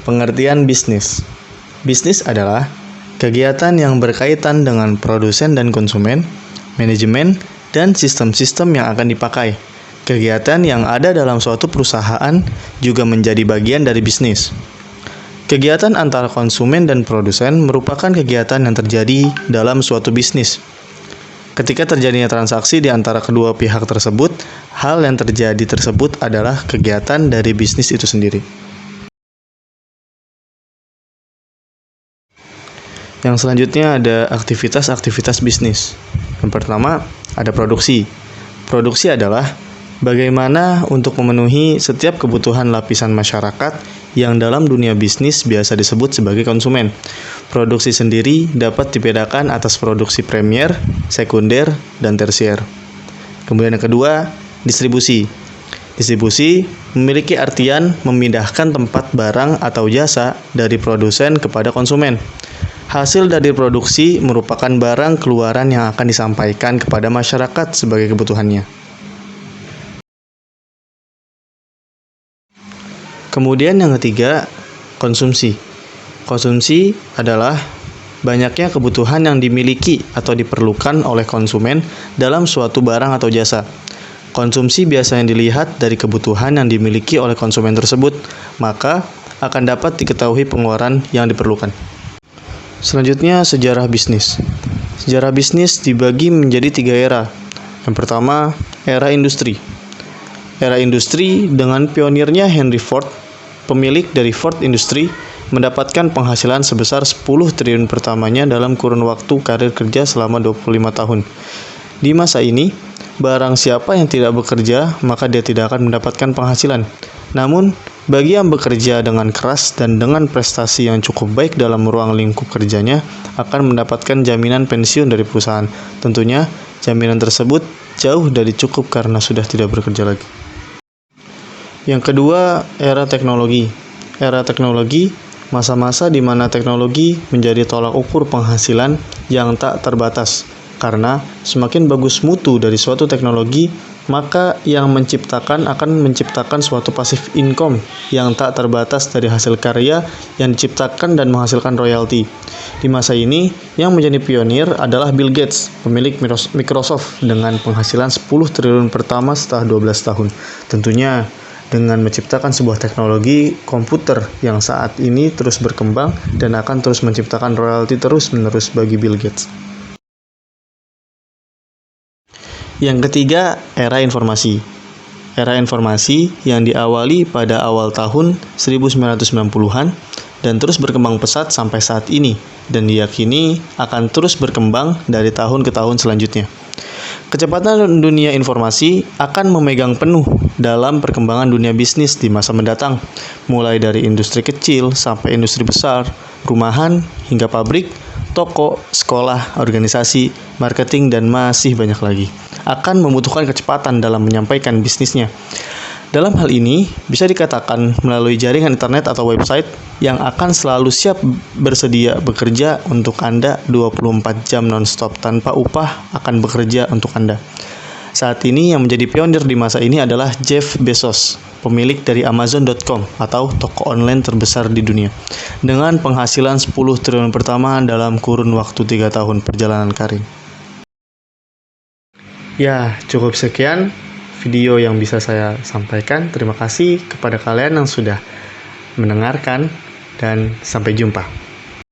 Pengertian bisnis. Bisnis adalah kegiatan yang berkaitan dengan produsen dan konsumen, manajemen, dan sistem-sistem yang akan dipakai. Kegiatan yang ada dalam suatu perusahaan juga menjadi bagian dari bisnis. Kegiatan antara konsumen dan produsen merupakan kegiatan yang terjadi dalam suatu bisnis. Ketika terjadinya transaksi di antara kedua pihak tersebut, hal yang terjadi tersebut adalah kegiatan dari bisnis itu sendiri. Yang selanjutnya ada aktivitas-aktivitas bisnis. Yang pertama, ada produksi. Produksi adalah bagaimana untuk memenuhi setiap kebutuhan lapisan masyarakat yang dalam dunia bisnis biasa disebut sebagai konsumen. Produksi sendiri dapat dibedakan atas produksi primer, sekunder, dan tersier. Kemudian yang kedua, distribusi. Distribusi memiliki artian memindahkan tempat barang atau jasa dari produsen kepada konsumen. Hasil dari produksi merupakan barang keluaran yang akan disampaikan kepada masyarakat sebagai kebutuhannya. Kemudian yang ketiga, konsumsi. Konsumsi adalah banyaknya kebutuhan yang dimiliki atau diperlukan oleh konsumen dalam suatu barang atau jasa. Konsumsi biasanya dilihat dari kebutuhan yang dimiliki oleh konsumen tersebut, maka akan dapat diketahui pengeluaran yang diperlukan. Selanjutnya, sejarah bisnis. Sejarah bisnis dibagi menjadi 3 era. Yang pertama, era industri. Era industri dengan pionirnya Henry Ford, pemilik dari Ford Industry, mendapatkan penghasilan sebesar 10 triliun pertamanya dalam kurun waktu karir kerja selama 25 tahun. Di masa ini, barang siapa yang tidak bekerja, maka dia tidak akan mendapatkan penghasilan. Namun, bagi yang bekerja dengan keras dan dengan prestasi yang cukup baik dalam ruang lingkup kerjanya, akan mendapatkan jaminan pensiun dari perusahaan. Tentunya, jaminan tersebut jauh dari cukup karena sudah tidak bekerja lagi. Yang kedua, era teknologi. Era teknologi, masa-masa di mana teknologi menjadi tolak ukur penghasilan yang tak terbatas. Karena semakin bagus mutu dari suatu teknologi, maka yang menciptakan akan menciptakan suatu passive income yang tak terbatas dari hasil karya yang diciptakan dan menghasilkan royalti. Di masa ini, yang menjadi pionir adalah Bill Gates, pemilik Microsoft dengan penghasilan 10 triliun pertama setelah 12 tahun. Tentunya dengan menciptakan sebuah teknologi komputer yang saat ini terus berkembang dan akan terus menciptakan royalti terus-menerus bagi Bill Gates. Yang ketiga, era informasi. Era informasi yang diawali pada awal tahun 1990-an dan terus berkembang pesat sampai saat ini dan diyakini akan terus berkembang dari tahun ke tahun selanjutnya. Kecepatan dunia informasi akan memegang penuh dalam perkembangan dunia bisnis di masa mendatang, mulai dari industri kecil sampai industri besar, rumahan hingga pabrik, toko, sekolah, organisasi, marketing, dan masih banyak lagi akan membutuhkan kecepatan dalam menyampaikan bisnisnya. Dalam hal ini, bisa dikatakan melalui jaringan internet atau website yang akan selalu siap bersedia bekerja untuk Anda 24 jam non-stop tanpa upah akan bekerja untuk Anda. Saat ini yang menjadi pionir di masa ini adalah Jeff Bezos, pemilik dari Amazon.com atau toko online terbesar di dunia, dengan penghasilan 10 triliun pertama dalam kurun waktu 3 tahun perjalanan karir. Ya, cukup sekian video yang bisa saya sampaikan. Terima kasih kepada kalian yang sudah mendengarkan dan sampai jumpa.